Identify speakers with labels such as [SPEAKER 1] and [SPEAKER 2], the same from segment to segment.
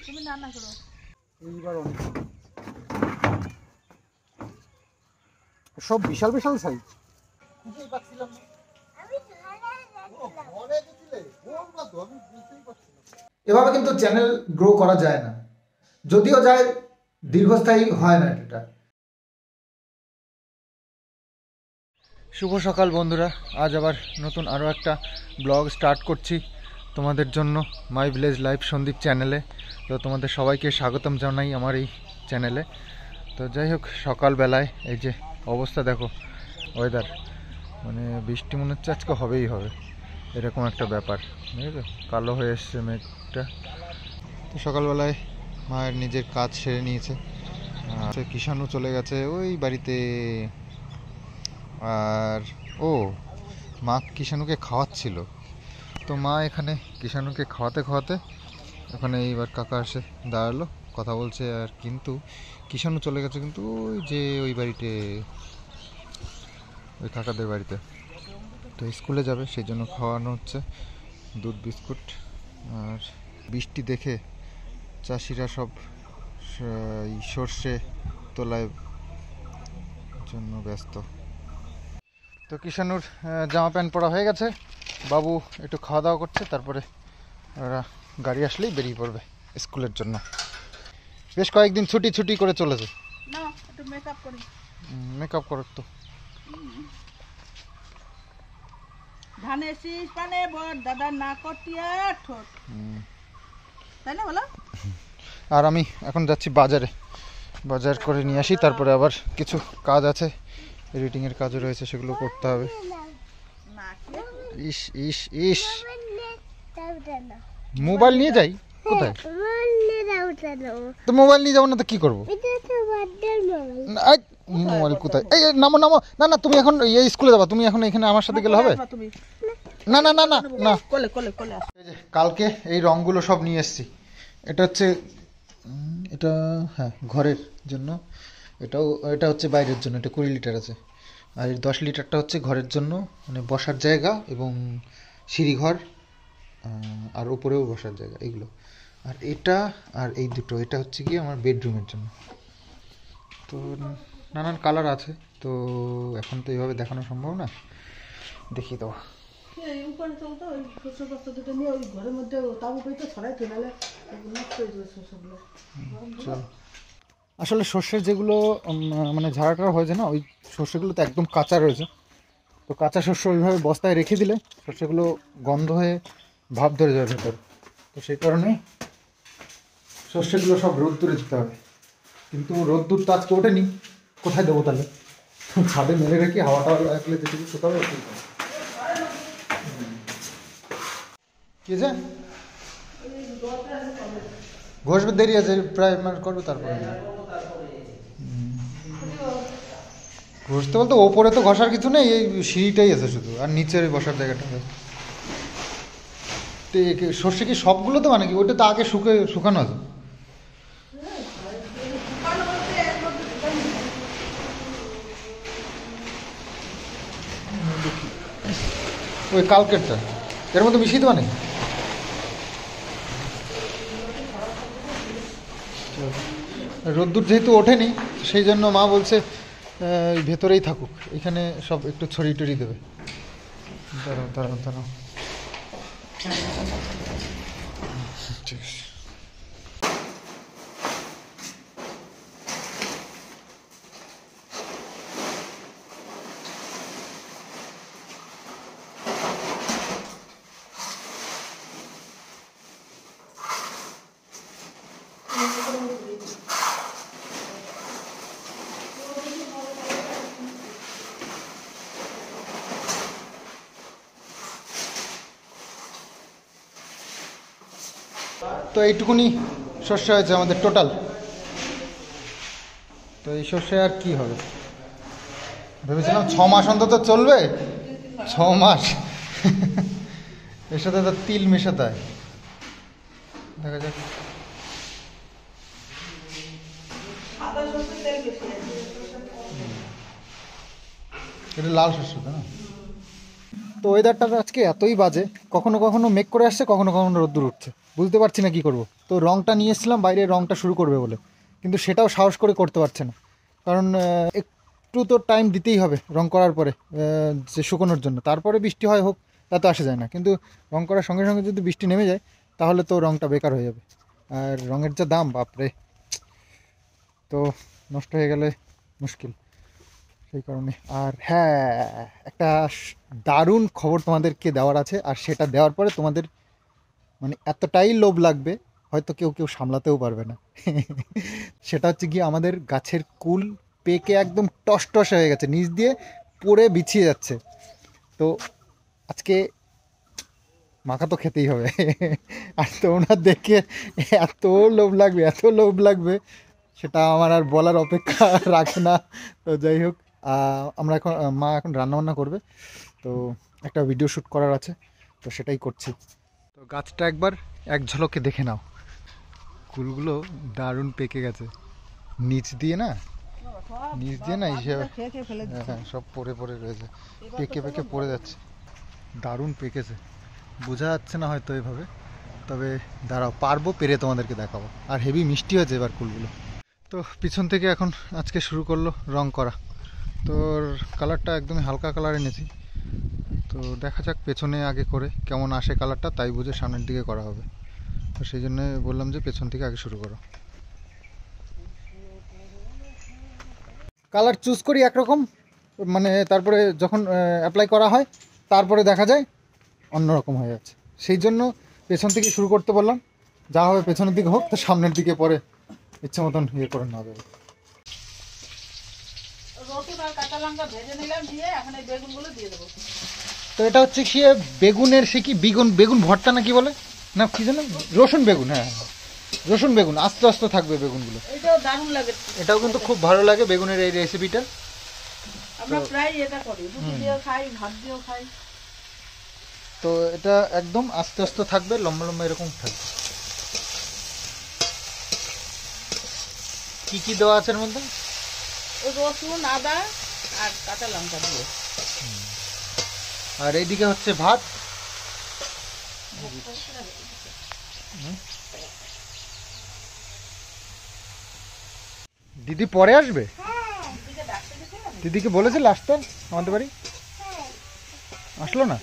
[SPEAKER 1] তুমি রান্না করো
[SPEAKER 2] এইবার অনেক সব বিশাল বিশাল সাইজ। এভাবে কিন্তু চ্যানেল গ্রো করা যায় না, যদিও যায় দীর্ঘস্থায়ী হয় না এটা। শুভ সকাল বন্ধুরা, আজ আবার নতুন আরও একটা ব্লগ স্টার্ট করছি তোমাদের জন্য মাই ভিলেজ লাইফ সন্দীপ চ্যানেলে। তো তোমাদের সবাইকে স্বাগতম জানাই আমার এই চ্যানেলে। তো যাই হোক, সকালবেলায় এই যে অবস্থা দেখো, ওয়েদার মানে বৃষ্টি মনে হচ্ছে আজকে হবেই হবে, এরকম একটা ব্যাপার, বুঝেছো, কালো হয়ে এসছে মেঘটা। তো সকালবেলায় মায়ের নিজের কাজ সেরে নিয়েছে, কিষাণু চলে গেছে ওই বাড়িতে, আর ও মা কিষাণুকে খাওয়াচ্ছিল। তো মা এখানে কিষাণুকে খাওয়াতে খাওয়াতে ওখানে এইবার কাকা এসে দাঁড়ালো, কথা বলছে। আর কিন্তু কিষাণু চলে গেছে কিন্তু ওই যে ওই বাড়িতে, ওই কাকাদের বাড়িতে। তো স্কুলে যাবে সেই জন্য খাওয়ানো হচ্ছে দুধ বিস্কুট। আর বৃষ্টি দেখে চাষিরা সব সর্ষে তোলায় জন্য ব্যস্ত। তো কিষাণুর জামা প্যান্ট পরা হয়ে গেছে, বাবু একটু খাওয়া দাওয়া করছে, তারপরে ওরা গাড়ি আসলেই বেরিয়ে পড়বে স্কুলের জন্য। বেশ কয়েকদিন ছুটি ছুটি করে চলেছে।
[SPEAKER 1] না একটু মেকআপ করি।
[SPEAKER 2] মেকআপ করো তো।
[SPEAKER 1] ধানে শীষ পানে বড় দাদা না কটিয়া ঠোঁট, তাই না বলো?
[SPEAKER 2] আর আমি এখন যাচ্ছি বাজারে, বাজার করে নিয়ে আসি, তারপরে আবার কিছু কাজ আছে, এডিটিংয়ের কাজও রয়েছে, সেগুলো করতে হবে। ইস ইস ইস, মোবাইল নিয়ে যাই কোথায়? তো মোবাইল নিয়ে যাবো না তো কি করবো? মোবাইল কোথায়? এই নামো নামো, না না তুমি এখন এই স্কুলে যাবা, তুমি এখন এখানে আমার সাথে গেলে হবে? না না না না না, কালকে এই রঙগুলো সব নিয়ে এসেছি। এটা হচ্ছে এটা, হ্যাঁ ঘরের জন্য, এটা হচ্ছে বাইরের জন্য, এটা 20 লিটার আছে। আর এই 10 লিটারটা হচ্ছে ঘরের জন্য, মানে বসার জায়গা এবং সিঁড়িঘর, আর উপরেও বসার জায়গা এগুলো। আর এটা আর এই দুটো, এটা হচ্ছে কি আমার বেডরুমের জন্য। তো নানান কালার আছে, তো এখন তো এইভাবে দেখানো সম্ভব না, দেখিয়ে দেবো। আসলে সর্ষের যেগুলো মানে ঝাড়াটা হয়েছে না, ওই সর্ষেগুলো তো একদম কাঁচা রয়েছে। তো কাঁচা শস্য ওইভাবে বস্তায় রেখে দিলে সর্ষেগুলো গন্ধ হয়ে ভাব ধরে যাবে ভেতর। তো সেই কারণে সর্ষেগুলো সব রোদ্দুরে দিতে হবে, কিন্তু রোদ্দুর তো আজকে ওঠেনি, কোথায় দেবো তাহলে? ছাদে মেলে রেখে হাওয়াটা লাগলে যেটুকু কোথাও কি যে ঘষবে, দেরি আছে প্রায় করবে, তারপরে ঘষতে বলতে ওপরে তো ঘষার কিছু নেই, এই সিঁড়িটাই আছে শুধু, আর নিচের বসার জায়গাটা। তো সর্ষে কি সবগুলো তো মানে কি ওইটা তো আগে শুকানো আছে? ওই কালকেরটা এর মধ্যে মিশিয়ে দেওয়া নেই? রোদ্দুর যেহেতু ওঠেনি সেই জন্য মা বলছে ভেতরেই থাকুক, এখানে সব একটু ছড়িয়ে টড়িয়ে দেবে। দাঁড়াও দাঁড়াও দাঁড়াও, ঠিক আছে। তো এইটুকুনি শস্য হয়েছে আমাদের টোটাল। তো এই শস্যে আর কি হবে, ভেবেছিলাম 6 মাস অন্তত চলবে, 6 মাস এর সাথে তো তিল মেশাতে হয়, দেখা যাক। এটা লাল শস্য তো না? তো ওয়েদারটা আজকে এতই বাজে, কখনো কখনো মেঘ করে আসছে, কখনো কখনো রোদ্দুর উঠছে, বুঝতে পারছি না কী করবো। তো রঙটা নিয়ে এসেছিলাম বাইরে রঙটা শুরু করবে বলে, কিন্তু সেটাও সাহস করে করতে পারছে না, কারণ একটু তো টাইম দিতেই হবে রং করার পরে যে শুকোনোর জন্য, তারপরে বৃষ্টি হয় হোক তাতে আসা যায় না, কিন্তু রং করার সঙ্গে সঙ্গে যদি বৃষ্টি নেমে যায় তাহলে তো রংটা বেকার হয়ে যাবে। আর রঙের যা দাম বাপরে, তো নষ্ট হয়ে গেলে মুশকিল, সেই কারণে। আর হ্যাঁ, একটা দারুণ খবর তোমাদেরকে দেওয়ার আছে, আর সেটা দেওয়ার পরে তোমাদের মানে এতটাই লোভ লাগবে হয়তো কেউ কেউ সামলাতেও পারবে না। সেটা হচ্ছে গিয়ে আমাদের গাছের কুল পেকে একদম টস হয়ে গেছে, নিচ দিয়ে পড়ে বিছিয়ে যাচ্ছে। তো আজকে মাখা তো খেতেই হবে। আর তোমরা দেখে এত লোভ লাগবে, এত লোভ লাগবে, সেটা আমার আর বলার অপেক্ষা রাখে না। তো যাই হোক, আমরা এখন মা এখন রান্নাবান্না করবে, তো একটা ভিডিও শ্যুট করার আছে, তো সেটাই করছি। তো গাছটা একবার এক ঝলকে দেখে নাও, কুলগুলো দারুণ পেকে গেছে, নিচ দিয়ে না হিসেবে, হ্যাঁ সব পড়ে পড়ে রয়েছে, পেকে পেকে পড়ে যাচ্ছে, দারুণ পেকেছে, বোঝা যাচ্ছে না হয়তো এভাবে, তবে দাঁড়াও পারবো পেরে তোমাদেরকে দেখাবো। আর হেভি মিষ্টি হয়েছে এবার কুলগুলো। তো পিছন থেকে এখন আজকে শুরু করলো রং করা, তোর কালারটা একদমই হালকা কালার এনেছি, তো দেখা যাক পেছনে আগে করে কেমন আসে কালারটা, তাই বুঝে সামনের দিকে করা হবে। তো সেই জন্য বললাম যে পেছন থেকে আগে শুরু করো। কালার চুজ করি একরকম, মানে তারপরে যখন অ্যাপ্লাই করা হয় তারপরে দেখা যায় অন্যরকম হয়ে যাচ্ছে, সেই জন্য পেছন থেকে শুরু করতে বললাম। যা হবে পেছনের দিকে হোক, তো সামনের দিকে পরে ইচ্ছে মতন ইয়ে করে নেওয়া যাবে। তো এটা হচ্ছে কি বেগুনের, সে কি বেগুন ভর্তা না কি বলে না, কি জানো, রসুন বেগুন, হ্যাঁ রসুন বেগুন, আস্তে আস্তে থাকবে বেগুনগুলো, এটাও দারুণ লাগে, এটাও কিন্তু খুব ভালো লাগে বেগুনের এই রেসিপিটা। আমরা প্রায় এটা করি, রুটি দিয়েও খাই, ভাত দিয়েও খাই। তো এটা একদম আস্তে আস্তে থাকবে, লম্বা লম্বা এরকম থাকবে। কি কি দেওয়া আছে এর মধ্যে? রসুন, আদা আর কাঁচা লঙ্কা দিয়ে। আর এইদিকে হচ্ছে ভাত, দিদি পরে আসবে, দিদিকে বলেছিল আসতে আমাদের বাড়ি, আসলো না?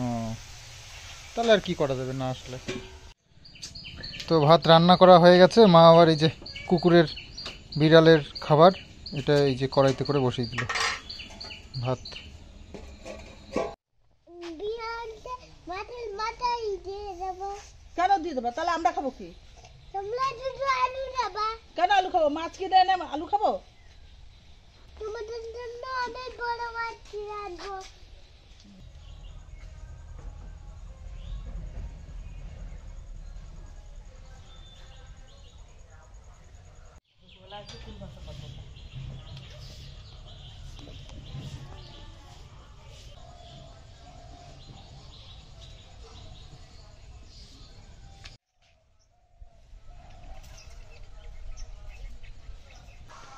[SPEAKER 2] ও তাহলে আর কি করা যাবে না আসলে। তো ভাত রান্না করা হয়ে গেছে, মা আবার এই যে কুকুরের বিড়ালের খাবার এটা এই যে কড়াইতে করে বসিয়ে দিল ভাত। কেন দিয়ে দেবো, তাহলে আমরা খাবো কি? কেন আলু খাবো, মাছ কি দেয় না আলু খাবো? তোমাদের জন্য অনেক বড় মাছ রাখবো।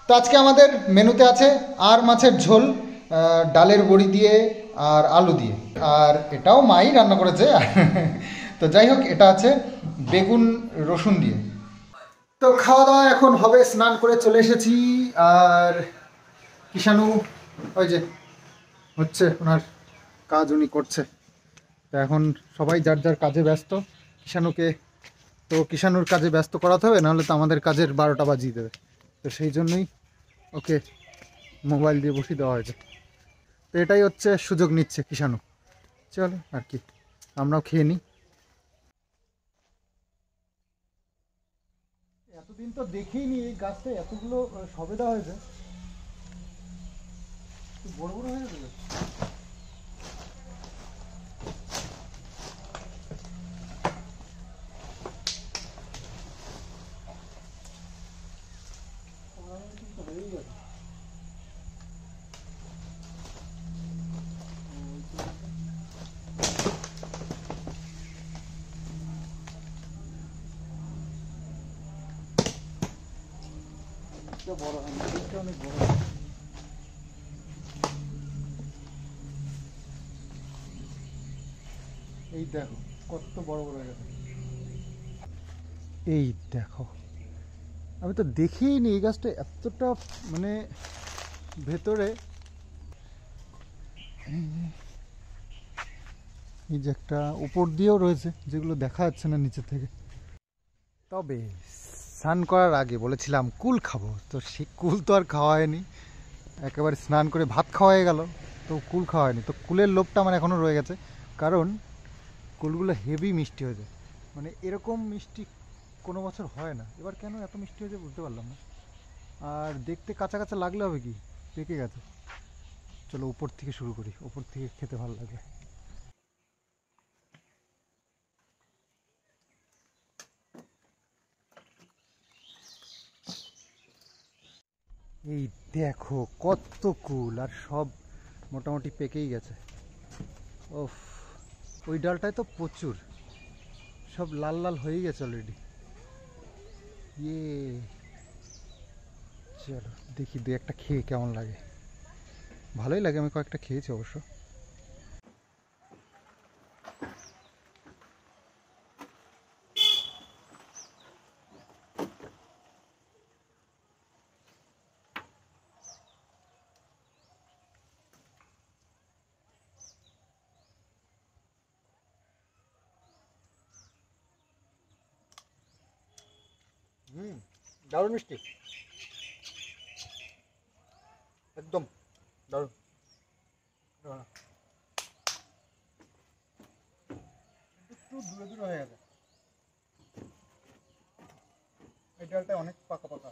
[SPEAKER 2] তো আজকে আমাদের মেনুতে আছে আর মাছের ঝোল, ডালের বড়ি দিয়ে আর আলু দিয়ে, আর এটাও মাই রান্না করেছে। তো যাই হোক, এটা আছে বেগুন রসুন দিয়ে। তো খাওয়া দাওয়া এখন হবে, স্নান করে চলে এসেছি, আর কিষাণু ওই যে হচ্ছে ওনার কাজ উনি করছে। তো এখন সবাই যার যার কাজে ব্যস্ত, কিষাণুর কাজে ব্যস্ত করাতে হবে, নাহলে তো আমাদের কাজের 12টা বাজিয়ে দেবে। তো সেই জন্যই ওকে মোবাইল দিয়ে বসিয়ে দেওয়া হয়েছে। তো এটাই হচ্ছে সুযোগ নিচ্ছে কিষাণু, চলো আর কি আমরাও খেয়ে নিই। এতদিন তো দেখিনি এই গাছটা এতগুলো সবেদা হয়েছে, বড় বড় হয়ে গেছে। বড় হয়, অনেক বড়। এই দেখো কত বড় বড় হয়ে গেছে। এই দেখো, আমি তো দেখিনি এই গাছটা এতটা মানে ভেতরে। এই যে একটা উপর দিয়েও রয়েছে যেগুলো দেখা যাচ্ছে না নিচে থেকে। তবে স্নান করার আগে বলেছিলাম কুল খাবো, তো সেই কুল তো আর খাওয়া হয়নি। একেবারে স্নান করে ভাত খাওয়া হয়ে গেল, তো কুল খাওয়া হয়নি। তো কুলের লোভটা আমার এখনও রয়ে গেছে, কারণ কুলগুলো হেভি মিষ্টি হয়ে যায়। মানে এরকম মিষ্টি কোনো বছর হয় না, এবার কেন এত মিষ্টি হয়েছে বুঝতে পারলাম না। আর দেখতে কাঁচা কাঁচা লাগলে হবে কি, পেকে গেছে। চলো উপর থেকে শুরু করি, উপর থেকে খেতে ভালো লাগে। এই দেখো কত কুল, আর সব মোটামুটি পেকেই গেছে। ওফ, ওই ডালটায় তো প্রচুর, সব লাল লাল হয়ে গেছে অলরেডি। ইয়ে, চলো দেখি দু একটা খেয়ে কেমন লাগে। ভালোই লাগে, আমি কয়েকটা খেয়েছি অবশ্য। দারুণ মিষ্টি, একদম দারুণ। একটু দূরে দূরে হয়ে গেছে, এই ডালটা অনেক পাকা পাকা।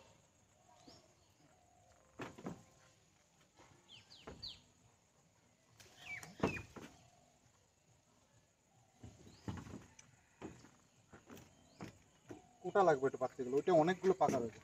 [SPEAKER 2] কোটা লাগবে এটা পাকতে গেলে, ওইটা অনেকগুলো পাকা রয়েছে।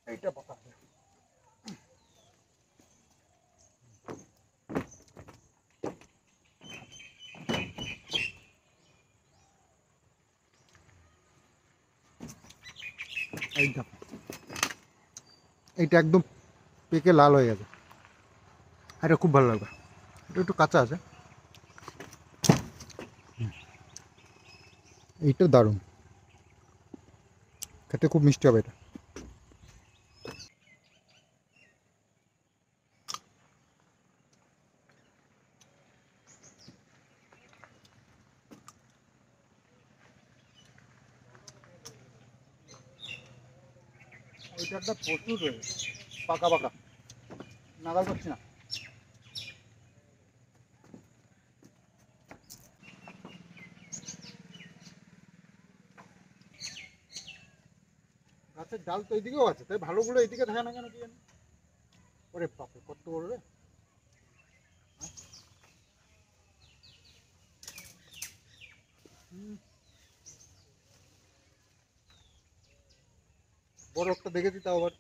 [SPEAKER 2] এইটা পাকা, এইটা এইটা একদম পেকে লাল হয়ে গেছে। এটা খুব ভালো লাগবে, এটা একটু কাঁচা আছে। এইটা দারুণ, খেতে খুব মিষ্টি হবে এটা। ওইটারটা প্রচুর রয়েছে পাকা পাকা, নাগাল করছি না। গাছের ডাল তো এইদিকেও আছে, তাই ভালোগুলো এইদিকে থাকে না কেন কি জানি। ওরে বাপরে কত বড় রে। বড় একটা দেখেছি তাও আবার।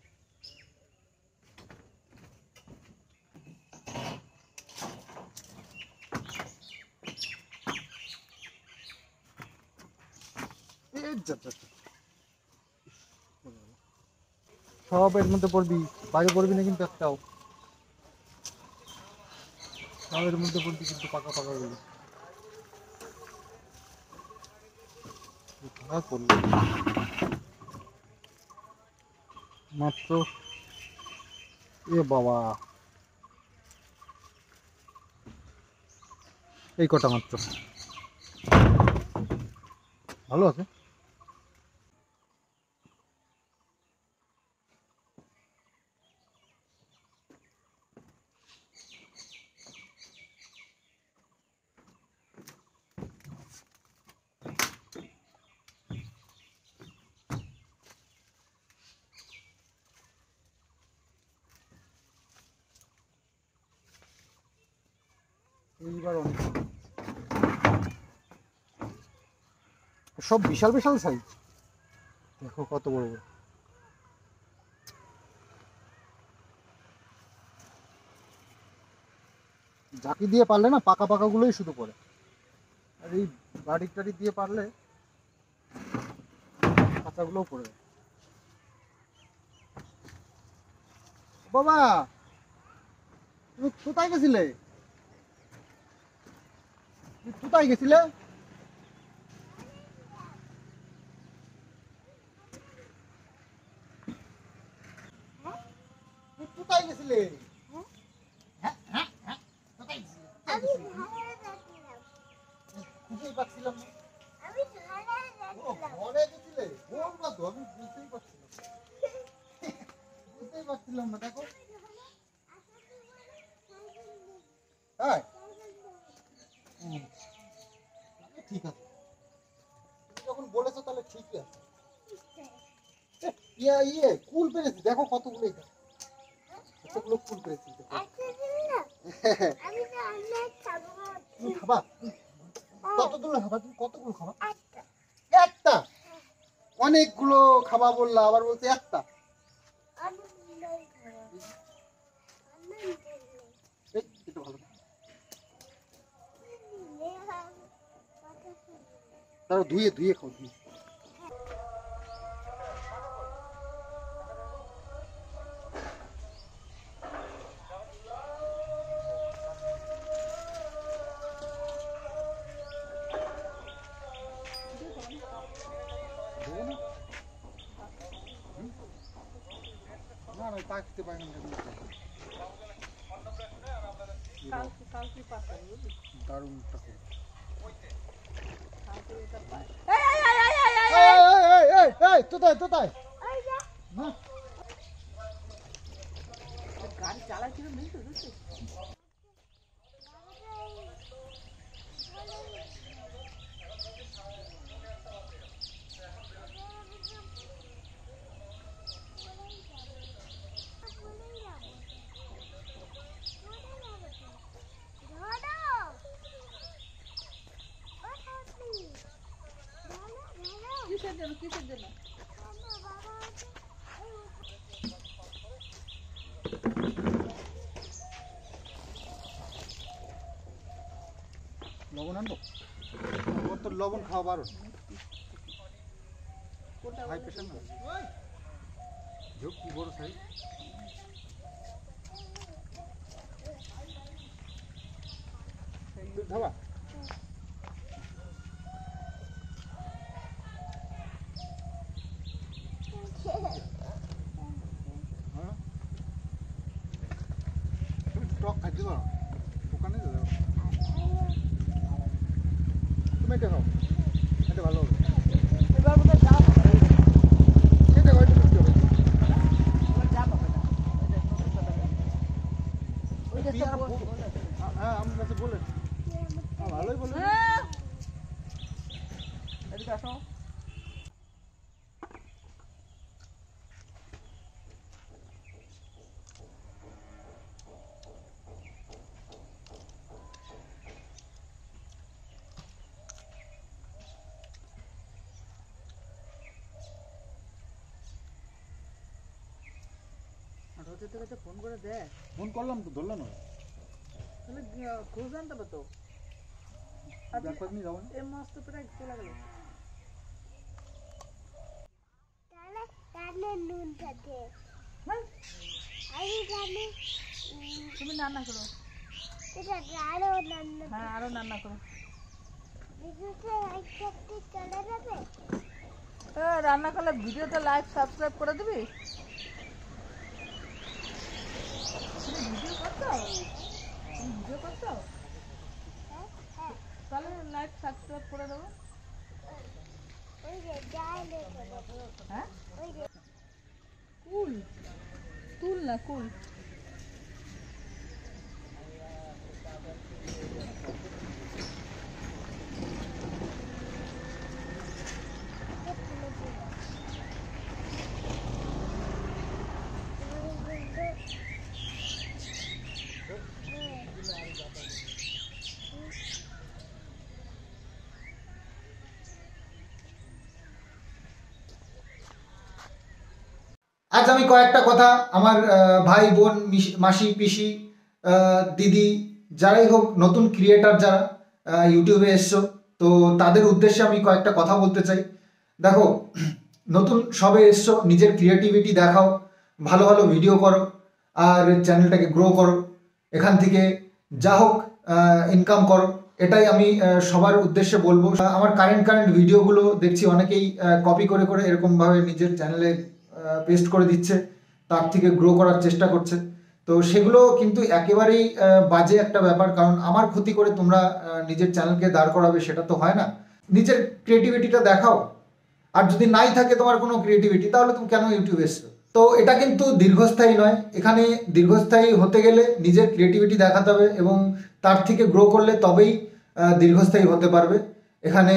[SPEAKER 2] সব এর মধ্যে পড়বি, বাইরে পড়বি না কিন্তু একটাও। সব এর মধ্যে পড়বি কিন্তু পাকা পাকা গুলো। মাত্র এ বাবা, এই কটা মাত্র, ভালো আছে। এইবার অনেক সব বিশাল বিশাল সাইজ, দেখো কত বড় বড়। ঝাঁকি দিয়ে পারলে না পাকা পাকা গুলোই শুধু পড়ে, আর এই গাড়ি টাড়ি দিয়ে পারলে কাঁচাগুলোও পড়ে যায়। বাবা তুমি কোথায় গেছিলে? কোথায় গেছিলে? কোথায় গেছিলে? খুঁজেই পাচ্ছিলাম না। ঘরে গেছিলে? আমি বুঝতেই পারছিলাম, বুঝতেই পারছিলাম না। দেখো ঠিক আছে, তুমি যখন বলেছো তাহলে ঠিকই আছে। কুল পেরেছি, দেখো কতগুলো, কতগুলো কুল পেরেছি। খাবা কতগুলো খাবা? তুমি কতগুলো খাবা? একটা? অনেকগুলো খাবা বললা, আবার বলতে একটা। তারপর ধুয়ে ধুয়ে খাও, ধুয়ে। না না তা খেতে পারি না, দারুণ তোতায় গাড়ি চালাচ্ছিল। কিসের জন্য? কিসের জন্য? লবণ আনবো? ওর তো লবণ খাওয়া বারণ, হাই প্রেশার না। ঝোঁক কি বড় সাইজ। খাবা? টক খাইতে পারো, দোকানে যাও। তুমি এটা খাও, এটা ভালো হবে। এবার বোধহয় যা সেটা হয়তো করতে হবে, হ্যাঁ আমার কাছে বলেন, ভালোই বলেন। এদিকে আসো। ফোন করে দেখ। ফোন করলাম তো, ধরলো না। তুমি খোঁজ জানতে পারতো, ব্যাপার নিয়ে যাবো না। এই মাছ তো প্রায় চলে গেল। তুমি রান্না করো, হ্যাঁ আরো রান্না করো। রান্না করলে ভিডিওটা লাইক সাবস্ক্রাইব করে দিবি। ভিডিও করছো? ভিডিও করছো? তাহলে লাইক সাবস্ক্রাইব করে দেবো। হ্যাঁ কুল, তুল না কুল। আজ আমি কয়েকটা কথা আমার ভাই বোন মাসি পিসি দিদি যারাই হোক নতুন ক্রিয়েটার যারা ইউটিউবে এসছো, তো তাদের উদ্দেশ্যে আমি কয়েকটা কথা বলতে চাই। দেখো, নতুন সবে এসছো, নিজের ক্রিয়েটিভিটি দেখাও, ভালো ভালো ভিডিও করো আর চ্যানেলটাকে গ্রো করো, এখান থেকে যা হোক ইনকাম করো, এটাই আমি সবার উদ্দেশ্যে বলবো। আমার কারেন্ট ভিডিওগুলো দেখছি অনেকেই কপি করে করে এরকমভাবে নিজের চ্যানেলে পেস্ট করে দিচ্ছে, তার থেকে গ্রো করার চেষ্টা করছে। তো সেগুলো কিন্তু একেবারেই বাজে একটা ব্যাপার, কারণ আমার ক্ষতি করে তোমরা নিজের চ্যানেলকে দাঁড় করাবে, সেটা তো হয় না। নিজের ক্রিয়েটিভিটিটা দেখাও, আর যদি নাই থাকে তোমার কোনো ক্রিয়েটিভিটি, তাহলে তুমি কেন ইউটিউবে এসছো? তো এটা কিন্তু দীর্ঘস্থায়ী নয়। এখানে দীর্ঘস্থায়ী হতে গেলে নিজের ক্রিয়েটিভিটি দেখাতে হবে এবং তার থেকে গ্রো করলে তবেই দীর্ঘস্থায়ী হতে পারবে। এখানে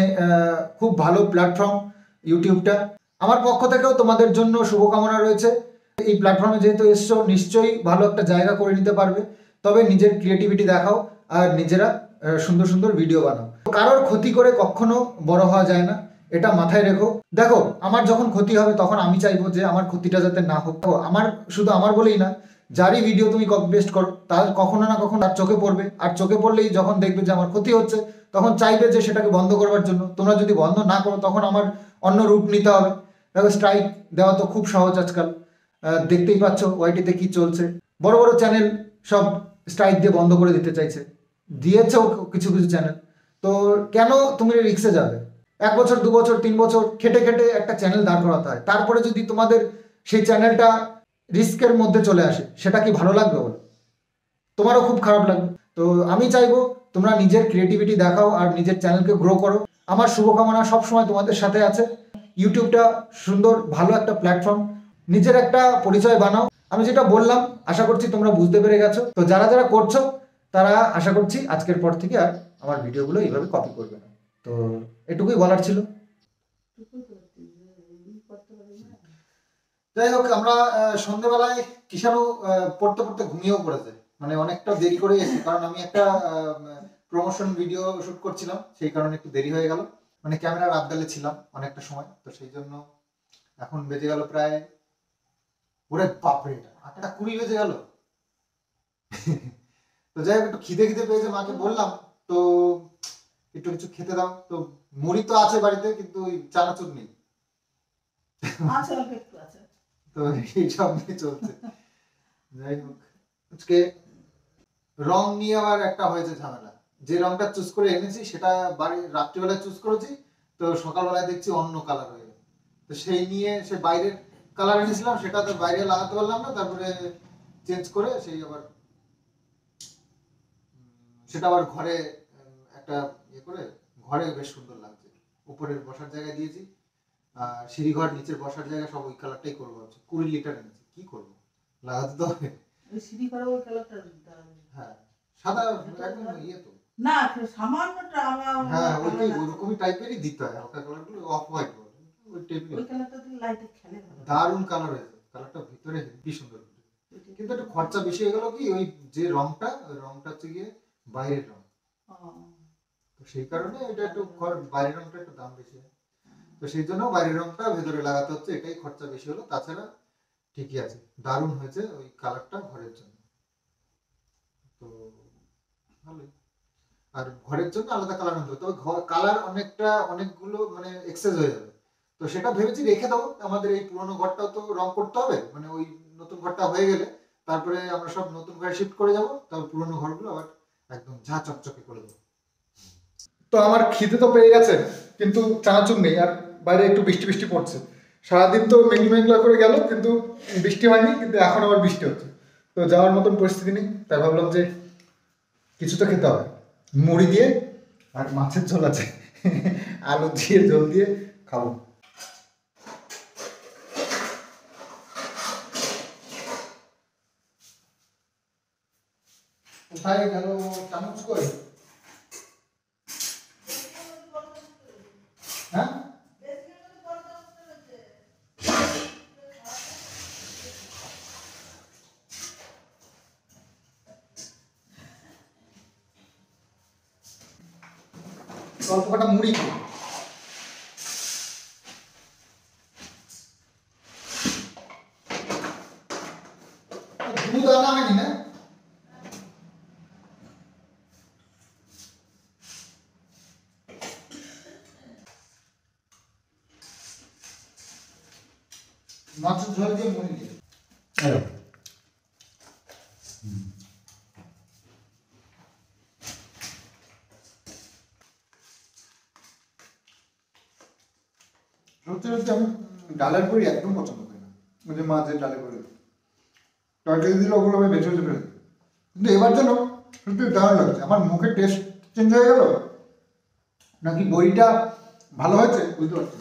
[SPEAKER 2] খুব ভালো প্ল্যাটফর্ম ইউটিউবটা। আমার পক্ষ থেকেও তোমাদের জন্য শুভকামনা রয়েছে। এই প্ল্যাটফর্মে যেহেতু এসছো, নিশ্চয়ই ভালো একটা জায়গা করে নিতে পারবে। তবে নিজের ক্রিয়েটিভিটি দেখাও আর নিজেরা সুন্দর সুন্দর ভিডিও বানাও। কারোর ক্ষতি করে কখনো বড় হওয়া যায় না, এটা মাথায় রেখো। দেখো, আমার যখন ক্ষতি হবে তখন আমি চাইবো যে আমার ক্ষতিটা যাতে না হোক। আমার শুধু আমার বলেই না, যারই ভিডিও তুমি কপি পেস্ট করো তার কখনো না কখনো তার চোখে পড়বে, আর চোখে পড়লেই যখন দেখবে যে আমার ক্ষতি হচ্ছে তখন চাইবে যে সেটাকে বন্ধ করবার জন্য। তোমরা যদি বন্ধ না করো তখন আমার অন্য রূপ নিতে হবে। দেখো, স্ট্রাইক দেওয়া তো খুব সহজ আজকাল, দেখতেই পাচ্ছ ওয়াইটিতে কি চলছে। বড় বড় চ্যানেল সব স্ট্রাইক দিয়ে বন্ধ করে দিতে চাইছে, দিয়েছেও কিছু কিছু চ্যানেল। তো কেন তুমি রিস্কে যাবে? 1 বছর 2 বছর 3 বছর খেটে খেটে একটা চ্যানেল দাঁড় করাতে হয়, তারপরে যদি তোমাদের সেই চ্যানেলটা রিস্কের মধ্যে চলে আসে, সেটা কি ভালো লাগবে? বলো, তোমারও খুব খারাপ লাগবে। তো আমি চাইবো তোমরা নিজের ক্রিয়েটিভিটি দেখাও আর নিজের চ্যানেলকে গ্রো করো। আমার শুভকামনা সবসময় তোমাদের সাথে আছে। ইউটিউবটা সুন্দর ভালো একটা প্ল্যাটফর্ম, নিজের একটা পরিচয় বানাও। আমি যেটা বললাম আশা করছি তোমরা বুঝতে পেরে গেছো। তো যারা যারা করছো তারা আশা করছি আজকের পর থেকে আর আমার ভিডিওগুলো এইভাবে কপি করবে না। তো এটুকুই বলার ছিল। যাই হোক, আমরা সন্ধ্যেবেলায় কিষাণু পড়তে পড়তে ঘুমিয়েও পড়েছে, মানে অনেকটা দেরি করে এসেছি, কারণ আমি একটা প্রমোশন ভিডিও শুট করছিলাম, সেই কারণে একটু দেরি হয়ে গেল। মানে ক্যামেরার আবদালে ছিলাম অনেকটা সময়, তো সেই জন্য এখন বেজে গেল প্রায়, ওরে বাপরে 8:20 বেজে গেল। তো যাই হোক, একটু খিদে পেয়েছে, মাকে বললাম তো একটু কিছু খেতে দাও। তো মুড়ি তো আছে বাড়িতে, কিন্তু ওই চানাচুর নেই, তো এইসব নিয়ে চলছে। যাই হোক, আজকে রং নিয়ে আবার একটা হয়েছে ঝামেলা। যে রংটা চুজ করে এনেছি সেটা বাড়ি রাত্রিবেলায় চুজ করেছি, তো সকালবেলায় দেখছি অন্য কালার হয়ে গেল। তো সেই নিয়ে সে বাইরের কালার এনেছিলাম, সেটা তো বাইরে লাগাতে পারলাম না, তারপরে চেঞ্জ করে সেই আবার সেটা আবার ঘরে একটা ইয়ে করে, ঘরে বেশ সুন্দর লাগছে। উপরের বসার জায়গায় দিয়েছি, আর সিঁড়িঘর নিচের বসার জায়গা সব ওই কালারটাই করবো। 20 লিটার এনেছি, কি করবো, লাগাতে তো হবে। হ্যাঁ, সাদা একদম ইয়ে তো
[SPEAKER 1] না, সামান্যটা
[SPEAKER 2] হ্যাঁ ওইটাই ওইরকমই টাইপেরই দিতে হয়, হালকা কালারগুলো অফ হোয়াইট ওই টাইপের।
[SPEAKER 1] ওই কালারটা দিলে লাইটে খেলে ভালো।
[SPEAKER 2] দারুণ কালার হয়েছে, কালারটা ভিতরে হেভি সুন্দর, কিন্তু একটু খরচা বেশি হয়ে গেল। কি ওই যে রংটা, ওই রংটা হচ্ছে গিয়ে বাইরের রং, তো সেই কারণে এটা একটু বাইরের রংটা একটু দাম বেশি, তো সেই জন্য বাইরের রংটা ভেতরে লাগাতে হচ্ছে, এটাই খরচা বেশি হলো। তাছাড়া ঠিকই আছে, দারুণ হয়েছে ওই কালারটা ঘরের জন্য, তো ভালোই। আর ঘরের জন্য আলাদা কালার আনতে হবে, তবে কালার অনেকগুলো মানে এক্সেস হয়ে যাবে, তো সেটা ভেবেছি রেখে দেবো। আমাদের এই পুরোনো ঘরটাও তো রং করতে হবে, মানে ওই নতুন ঘরটা হয়ে গেলে তারপরে আমরা সব নতুন ঘরে শিফট করে যাবো, তারপর পুরোনো ঘরগুলো আবার একদম ঝাঁ চকচকে করে দেবো। তো আমার খিদে তো পেয়ে গেছে, কিন্তু চানাচুর নেই, আর বাইরে একটু বৃষ্টি পড়ছে। সারাদিন তো মেঘলা করে গেল, কিন্তু বৃষ্টি হয়নি, কিন্তু এখন আবার বৃষ্টি হচ্ছে। তো যাওয়ার মতন পরিস্থিতি নেই, তাই ভাবলাম যে কিছু তো খেতে হবে। মুড়ি দিয়ে আর মাছের ঝোল আছে, আলু দিয়ে ঝোল দিয়ে খাবো। কোথায় গেল চামচ? কই? হ্যাঁ, অল্প কটা মুড়ি খাই। মাছের ঝোল দিয়ে মুড়ি দিয়ে সত্যি সত্যি আমি ডালের বড়ি একদম পছন্দ করি না, মানে মাছের ডালের বড়ি তরকারি দিলে ওগুলো আমি বেছে বেছে ফেলি, কিন্তু এবার যেন সত্যি দারুণ লাগছে। আমার মুখের টেস্ট চেঞ্জ হয়ে গেল নাকি বড়িটা ভালো হয়েছে বুঝতে পারছি।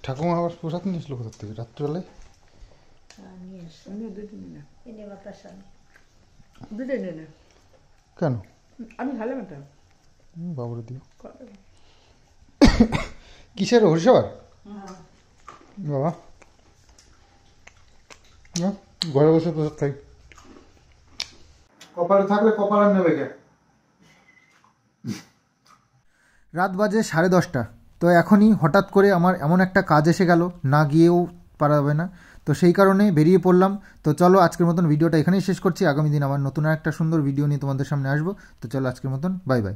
[SPEAKER 2] ঠাকুমা আবার প্রসাদ নিয়ে এসলো কোথার থেকে রাত্রিবেলায়? কেন?
[SPEAKER 1] আমি খালাম এটা
[SPEAKER 2] বাবুরে দিও। কিসের হরিসভা? বাবা ঘরে বসে প্রসাদ খাই। কপালে থাকলে কপাল আর নেবে কে। রাত বাজে 10:30, তো এখনই হঠাৎ করে আমার এমন একটা কাজ এসে গেল, না গিয়েও পারা যাবে না, তো সেই কারণে বেরিয়ে পড়লাম। তো চলো আজকের মতন ভিডিওটা এখানেই শেষ করছি, আগামী দিন আবার নতুন একটা সুন্দর ভিডিও নিয়ে তোমাদের সামনে আসবো। তো চলো আজকের মতন বাই বাই।